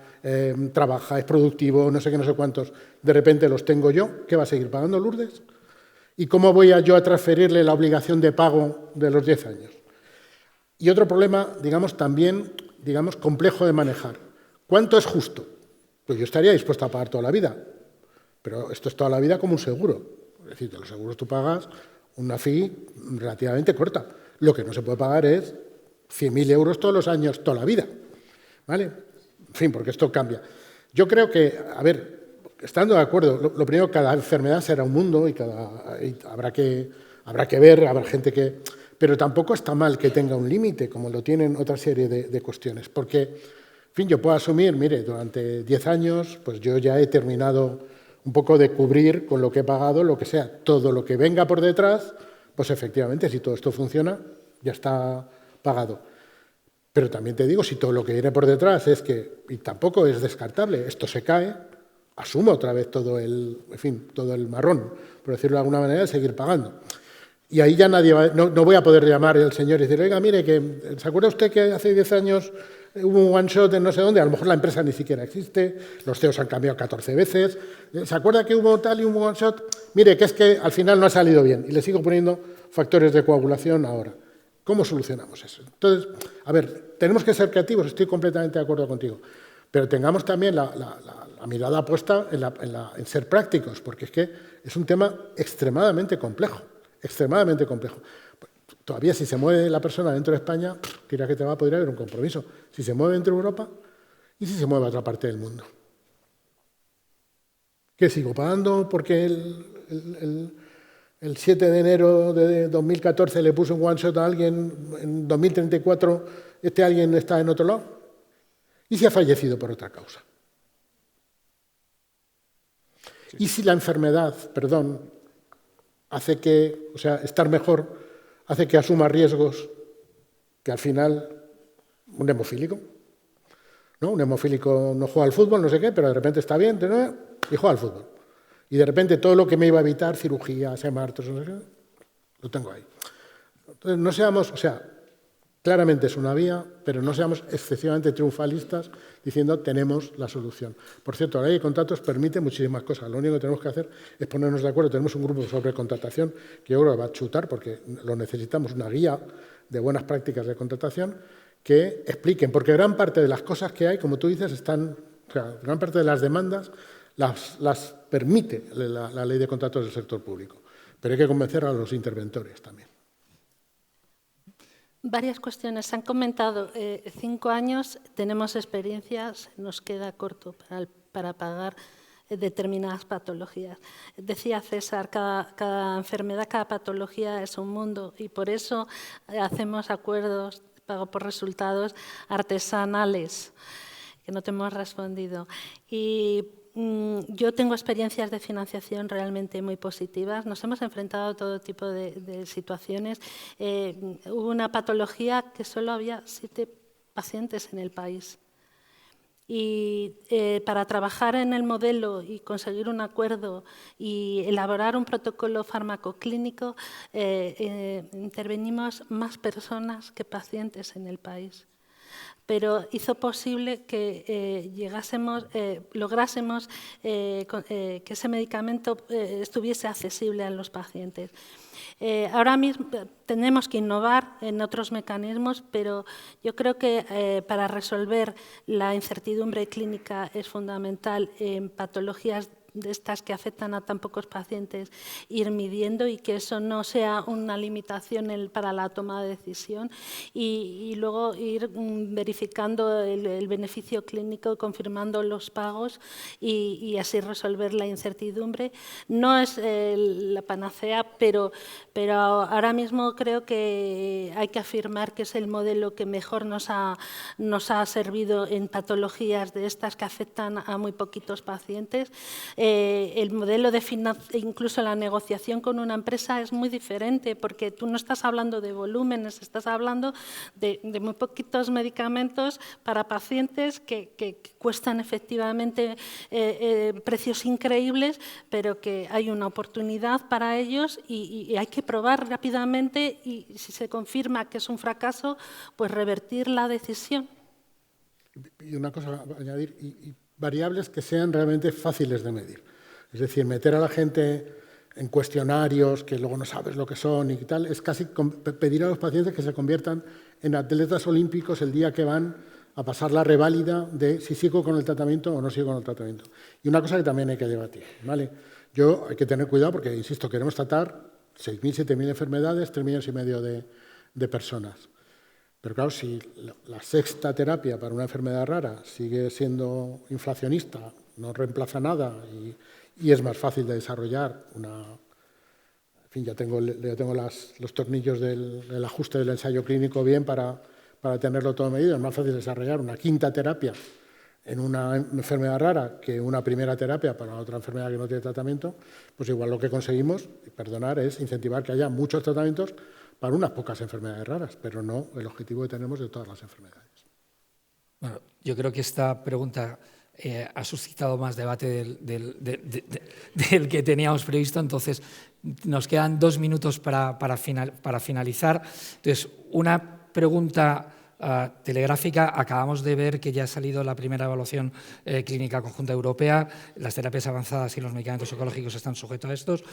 trabaja, es productivo, no sé qué, no sé cuántos, de repente los tengo yo, ¿qué va a seguir pagando Lourdes? ¿Y cómo voy yo a transferirle la obligación de pago de los 10 años? Y otro problema, digamos, también, digamos, complejo de manejar. ¿Cuánto es justo? Pues yo estaría dispuesto a pagar toda la vida, pero esto es toda la vida como un seguro. Es decir, de los seguros tú pagas una fee relativamente corta. Lo que no se puede pagar es 100.000 euros todos los años, toda la vida, ¿vale? En fin, porque esto cambia. Yo creo que, a ver, estando de acuerdo, lo primero, cada enfermedad será un mundo y habrá que ver, habrá gente que... Pero tampoco está mal que tenga un límite, como lo tienen otra serie de cuestiones, porque, en fin, yo puedo asumir, mire, durante 10 años, pues yo ya he terminado un poco de cubrir con lo que he pagado, lo que sea. Todo lo que venga por detrás, pues efectivamente, si todo esto funciona, ya está pagado. Pero también te digo, si todo lo que viene por detrás es que, y tampoco es descartable, esto se cae, asumo otra vez todo el marrón, por decirlo de alguna manera, y seguir pagando. Y ahí ya nadie no voy a poder llamar al señor y decir, oiga, mire, ¿se acuerda usted que hace 10 años hubo un one shot en no sé dónde? A lo mejor la empresa ni siquiera existe, los CEOs han cambiado 14 veces. ¿Se acuerda que hubo tal y hubo un one shot? Mire, que es que al final no ha salido bien y le sigo poniendo factores de coagulación ahora. ¿Cómo solucionamos eso? Entonces, a ver, tenemos que ser creativos, estoy completamente de acuerdo contigo, pero tengamos también la mirada puesta en ser prácticos, porque es que es un tema extremadamente complejo. Extremadamente complejo. Todavía si se mueve la persona dentro de España, dirá que podría haber un compromiso. Si se mueve dentro de Europa y si se mueve a otra parte del mundo. ¿Qué sigo pagando porque el 7 de enero de 2014 le puse un one shot a alguien, en 2034 este alguien está en otro lado? ¿Y si ha fallecido por otra causa? ¿Y si la enfermedad, hace que, estar mejor, hace que asuma riesgos que al final un hemofílico, ¿no? Un hemofílico no juega al fútbol, no sé qué, pero de repente está bien y juega al fútbol. Y de repente todo lo que me iba a evitar, cirugías, hemartos, no sé qué, lo tengo ahí. Entonces no seamos, claramente es una vía, pero no seamos excesivamente triunfalistas diciendo tenemos la solución. Por cierto, la ley de contratos permite muchísimas cosas. Lo único que tenemos que hacer es ponernos de acuerdo. Tenemos un grupo sobre contratación que yo creo que va a chutar porque lo necesitamos, una guía de buenas prácticas de contratación que expliquen, porque gran parte de las cosas que hay, como tú dices, gran parte de las demandas las permite la ley de contratos del sector público. Pero hay que convencer a los interventores también. Varias cuestiones. Se han comentado 5 años, tenemos experiencias, nos queda corto para pagar determinadas patologías. Decía César, cada enfermedad, cada patología es un mundo y por eso hacemos acuerdos, pago por resultados artesanales, que no te hemos respondido. Y yo tengo experiencias de financiación realmente muy positivas. Nos hemos enfrentado a todo tipo de situaciones. Hubo una patología que solo había 7 pacientes en el país. Y para trabajar en el modelo y conseguir un acuerdo y elaborar un protocolo farmacoclínico, intervenimos más personas que pacientes en el país. pero hizo posible que lográsemos que ese medicamento estuviese accesible a los pacientes. Ahora mismo tenemos que innovar en otros mecanismos, pero yo creo que para resolver la incertidumbre clínica es fundamental en patologías de estas que afectan a tan pocos pacientes, ir midiendo y que eso no sea una limitación para la toma de decisión y luego ir verificando el beneficio clínico, confirmando los pagos y así resolver la incertidumbre. No es la panacea, pero ahora mismo creo que hay que afirmar que es el modelo que mejor nos ha servido en patologías de estas que afectan a muy poquitos pacientes. El modelo de incluso la negociación con una empresa es muy diferente porque tú no estás hablando de volúmenes, estás hablando de muy poquitos medicamentos para pacientes que cuestan efectivamente precios increíbles, pero que hay una oportunidad para ellos y hay que probar rápidamente y si se confirma que es un fracaso, pues revertir la decisión. Y una cosa a añadir, y variables que sean realmente fáciles de medir. Es decir, meter a la gente en cuestionarios que luego no sabes lo que son y tal, es casi pedir a los pacientes que se conviertan en atletas olímpicos el día que van a pasar la reválida de si sigo con el tratamiento o no sigo con el tratamiento. Y una cosa que también hay que debatir, ¿vale? Hay que tener cuidado porque, insisto, queremos tratar 6.000, 7.000 enfermedades, 3,5 millones de personas. Pero claro, si la sexta terapia para una enfermedad rara sigue siendo inflacionista, no reemplaza nada y es más fácil de desarrollar En fin, ya tengo los tornillos del ajuste del ensayo clínico bien para tenerlo todo medido. Es más fácil desarrollar una quinta terapia en una enfermedad rara que una primera terapia para otra enfermedad que no tiene tratamiento. Pues igual lo que conseguimos, perdonar, es incentivar que haya muchos tratamientos para unas pocas enfermedades raras, pero no el objetivo que tenemos de todas las enfermedades. Bueno, yo creo que esta pregunta ha suscitado más debate del que teníamos previsto, entonces nos quedan 2 minutos para finalizar. Entonces, una pregunta telegráfica. Acabamos de ver que ya ha salido la primera evaluación clínica conjunta europea, las terapias avanzadas y los medicamentos oncológicos están sujetos a estos.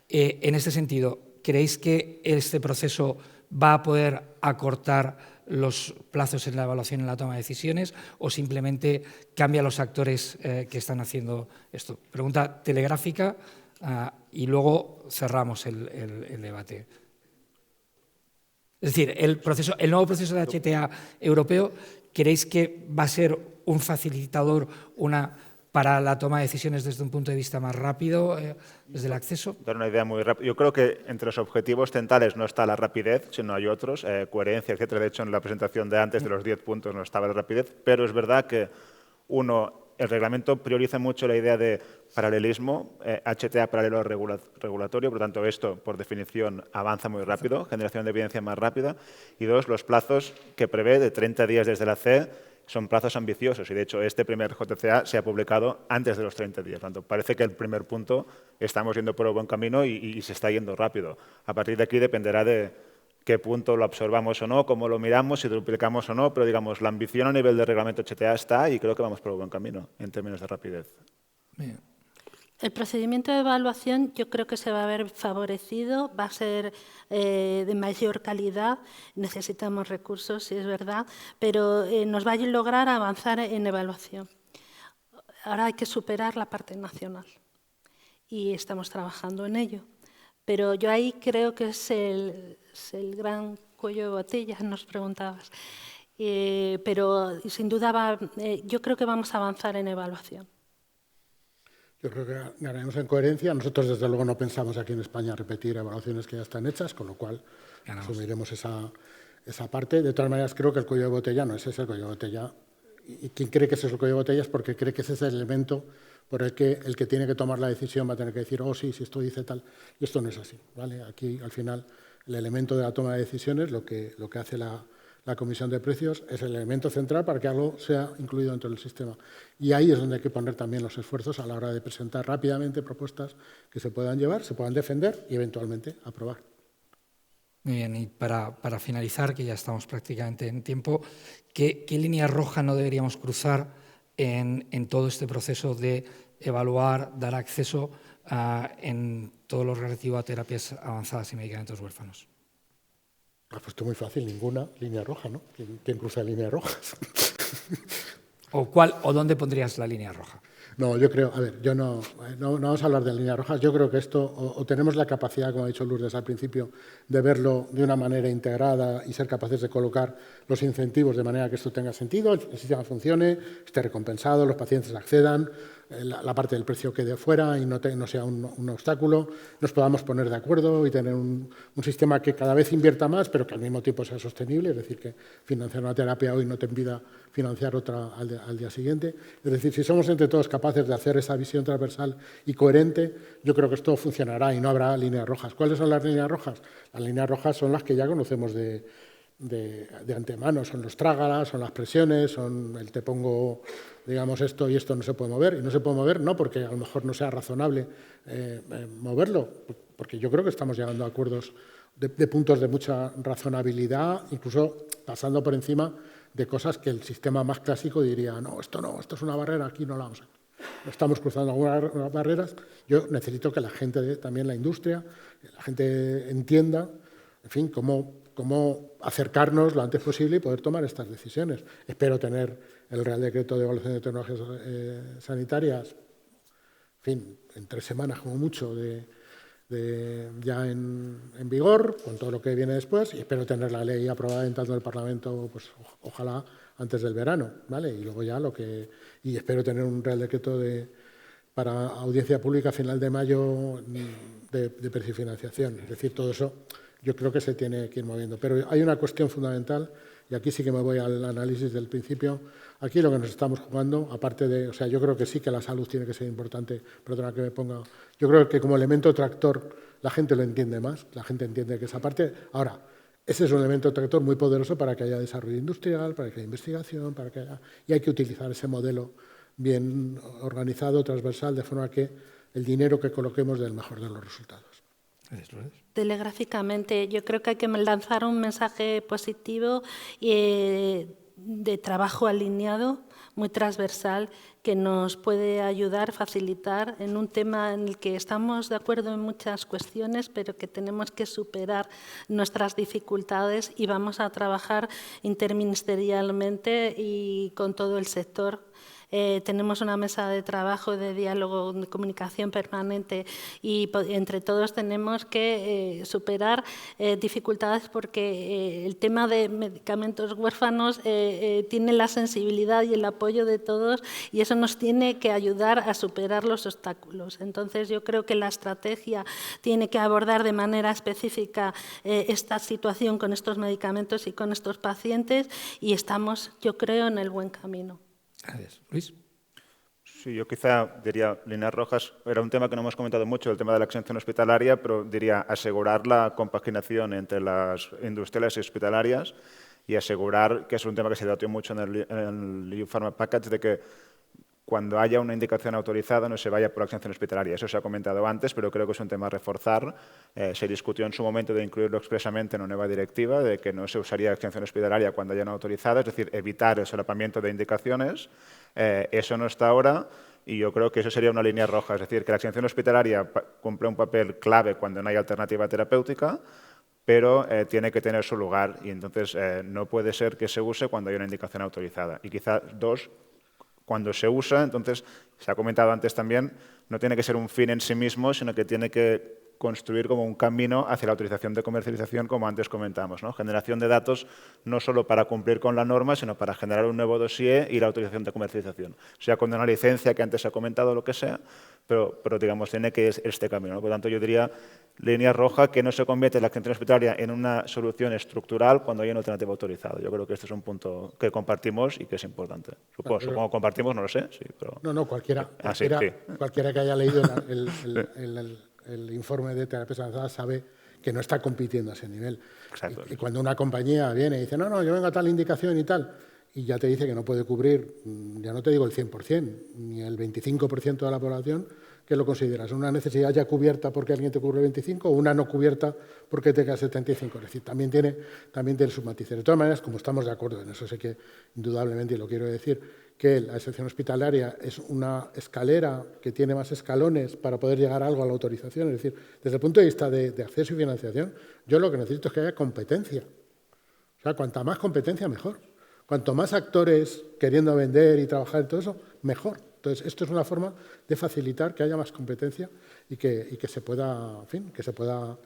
En este sentido, ¿creéis que este proceso va a poder acortar los plazos en la evaluación y en la toma de decisiones o simplemente cambia los actores que están haciendo esto? Pregunta telegráfica y luego cerramos el debate. Es decir, el nuevo proceso de HTA europeo, ¿creéis que va a ser un facilitador para la toma de decisiones desde un punto de vista más rápido, desde el acceso? Dar una idea muy rápida. Yo creo que entre los objetivos centrales no está la rapidez, sino hay otros, coherencia, etcétera. De hecho, en la presentación de antes de los 10 puntos no estaba la rapidez, pero es verdad que el reglamento prioriza mucho la idea de paralelismo, HTA paralelo regulatorio, por lo tanto esto, por definición, avanza muy rápido, generación de evidencia más rápida. Y 2, los plazos que prevé de 30 días desde la CE son plazos ambiciosos y, de hecho, este primer JCA se ha publicado antes de los 30 días. Por lo tanto, parece que el primer punto estamos yendo por el buen camino y se está yendo rápido. A partir de aquí dependerá de qué punto lo absorbamos o no, cómo lo miramos, si duplicamos o no, pero digamos, la ambición a nivel de reglamento HTA está y creo que vamos por el buen camino en términos de rapidez. Bien. El procedimiento de evaluación yo creo que se va a ver favorecido, va a ser de mayor calidad, necesitamos recursos, sí es verdad, pero nos va a lograr avanzar en evaluación. Ahora hay que superar la parte nacional y estamos trabajando en ello. Pero yo ahí creo que es el gran cuello de botella, nos preguntabas. Pero sin duda yo creo que vamos a avanzar en evaluación. Yo creo que ganaremos en coherencia. Nosotros, desde luego, no pensamos aquí en España repetir evaluaciones que ya están hechas, con lo cual asumiremos esa parte. De todas maneras, creo que el cuello de botella no es ese el cuello de botella. Y quien cree que ese es el cuello de botella es porque cree que ese es el elemento por el que tiene que tomar la decisión va a tener que decir, oh, sí, si esto dice tal. Y esto no es así, ¿vale? Aquí, al final, el elemento de la toma de decisiones, lo que hace la Comisión de Precios, es el elemento central para que algo sea incluido dentro del sistema. Y ahí es donde hay que poner también los esfuerzos a la hora de presentar rápidamente propuestas que se puedan llevar, se puedan defender y, eventualmente, aprobar. Muy bien, y para finalizar, que ya estamos prácticamente en tiempo, ¿qué línea roja no deberíamos cruzar en todo este proceso de evaluar, dar acceso en todo lo relativo a terapias avanzadas y medicamentos huérfanos? Ha puesto muy fácil, ninguna línea roja, ¿no? ¿Quién cruza líneas rojas? ¿O dónde pondrías la línea roja? No, yo creo, a ver, no vamos a hablar de líneas rojas. Yo creo que esto, o tenemos la capacidad, como ha dicho Lourdes al principio, de verlo de una manera integrada y ser capaces de colocar los incentivos de manera que esto tenga sentido, el sistema funcione, esté recompensado, los pacientes accedan, la parte del precio quede fuera y no sea un obstáculo, nos podamos poner de acuerdo y tener un sistema que cada vez invierta más, pero que al mismo tiempo sea sostenible, es decir, que financiar una terapia hoy no te impida financiar otra al día siguiente. Es decir, si somos entre todos capaces de hacer esa visión transversal y coherente, yo creo que esto funcionará y no habrá líneas rojas. ¿Cuáles son las líneas rojas? Las líneas rojas son las que ya conocemos de antemano, son los trágalas, son las presiones, son el te pongo, digamos, esto y esto no se puede mover. Y no se puede mover no porque a lo mejor no sea razonable moverlo, porque yo creo que estamos llegando a acuerdos de puntos de mucha razonabilidad, incluso pasando por encima de cosas que el sistema más clásico diría, no, esto es una barrera, aquí no la vamos a hacer. Estamos cruzando algunas barreras. Yo necesito que la gente, también la industria, la gente entienda, en fin, cómo acercarnos lo antes posible y poder tomar estas decisiones. Espero tener el Real Decreto de Evaluación de Tecnologías Sanitarias, en fin, en 3 semanas como mucho, ya en vigor, con todo lo que viene después, y espero tener la ley aprobada entrando en el Parlamento, pues ojalá antes del verano, ¿vale? Y luego ya y espero tener un Real Decreto para audiencia pública a final de mayo de precio y financiación. Es decir, todo eso yo creo que se tiene que ir moviendo. Pero hay una cuestión fundamental, y aquí sí que me voy al análisis del principio. Aquí lo que nos estamos jugando, aparte o sea, yo creo que sí que la salud tiene que ser importante, perdona que me ponga, yo creo que como elemento tractor la gente lo entiende más, la gente entiende que esa parte. Ahora, ese es un elemento tractor muy poderoso para que haya desarrollo industrial, para que haya investigación, y hay que utilizar ese modelo bien organizado, transversal, de forma que el dinero que coloquemos dé el mejor de los resultados. Telegráficamente, yo creo que hay que lanzar un mensaje positivo de trabajo alineado, muy transversal, que nos puede ayudar, facilitar en un tema en el que estamos de acuerdo en muchas cuestiones, pero que tenemos que superar nuestras dificultades y vamos a trabajar interministerialmente y con todo el sector. Tenemos una mesa de trabajo, de diálogo, de comunicación permanente y entre todos tenemos que superar dificultades porque el tema de medicamentos huérfanos tiene la sensibilidad y el apoyo de todos y eso nos tiene que ayudar a superar los obstáculos. Entonces yo creo que la estrategia tiene que abordar de manera específica esta situación con estos medicamentos y con estos pacientes y estamos, yo creo, en el buen camino. Gracias. Luis. Sí, yo quizá diría líneas rojas. Era un tema que no hemos comentado mucho, el tema de la exención hospitalaria, pero diría asegurar la compaginación entre las industriales y hospitalarias y asegurar, que es un tema que se debatió mucho en el EU Pharma Package, de que cuando haya una indicación autorizada no se vaya por la exención hospitalaria. Eso se ha comentado antes, pero creo que es un tema a reforzar. Se discutió en su momento de incluirlo expresamente en una nueva directiva, de que no se usaría exención hospitalaria cuando haya una autorizada, es decir, evitar el solapamiento de indicaciones. Eso no está ahora y yo creo que eso sería una línea roja, es decir, que la exención hospitalaria cumple un papel clave cuando no hay alternativa terapéutica, pero tiene que tener su lugar y entonces no puede ser que se use cuando hay una indicación autorizada. Y quizá dos, cuando se usa, entonces, se ha comentado antes también, no tiene que ser un fin en sí mismo, sino que tiene que construir como un camino hacia la autorización de comercialización, como antes comentamos, ¿no? Generación de datos no solo para cumplir con la norma, sino para generar un nuevo dossier y la autorización de comercialización. Sea con una licencia que antes se ha comentado, lo que sea, pero digamos, tiene que ir este camino, ¿no? Por lo tanto, yo diría línea roja, que no se convierte la exención hospitalaria en una solución estructural cuando hay una alternativa autorizada. Yo creo que este es un punto que compartimos y que es importante. Supongo que compartimos, no lo sé. Sí, pero... No, cualquiera que haya leído el informe de terapias avanzadas sabe que no está compitiendo a ese nivel. Exacto. Y cuando una compañía viene y dice, no, yo vengo a tal indicación y tal, y ya te dice que no puede cubrir, ya no te digo el 100%, ni el 25% de la población, ¿qué lo consideras? ¿Una necesidad ya cubierta porque alguien te cubre 25 o una no cubierta porque te queda 75? Es decir, también tiene sus matices. De todas maneras, como estamos de acuerdo en eso, sé que indudablemente, y lo quiero decir, que la exención hospitalaria es una escalera que tiene más escalones para poder llegar a algo a la autorización. Es decir, desde el punto de vista de acceso y financiación, yo lo que necesito es que haya competencia. O sea, cuanta más competencia, mejor. Cuanto más actores queriendo vender y trabajar en todo eso, mejor. Entonces, esto es una forma de facilitar que haya más competencia y que se pueda, en fin, que se pueda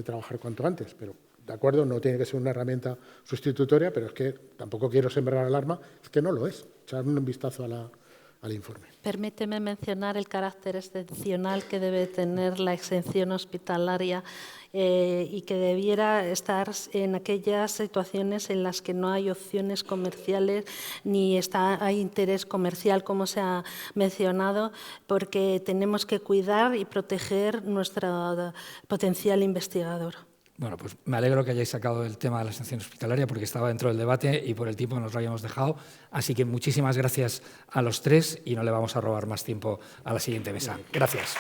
trabajar cuanto antes. Pero, de acuerdo, no tiene que ser una herramienta sustitutoria, pero es que tampoco quiero sembrar alarma, es que no lo es. Echar un vistazo al informe. Permíteme mencionar el carácter excepcional que debe tener la exención hospitalaria y que debiera estar en aquellas situaciones en las que no hay opciones comerciales ni hay interés comercial, como se ha mencionado, porque tenemos que cuidar y proteger nuestro potencial investigador. Bueno, pues me alegro que hayáis sacado el tema de la exención hospitalaria porque estaba dentro del debate y por el tiempo nos lo habíamos dejado. Así que muchísimas gracias a los tres y no le vamos a robar más tiempo a la siguiente mesa. Gracias.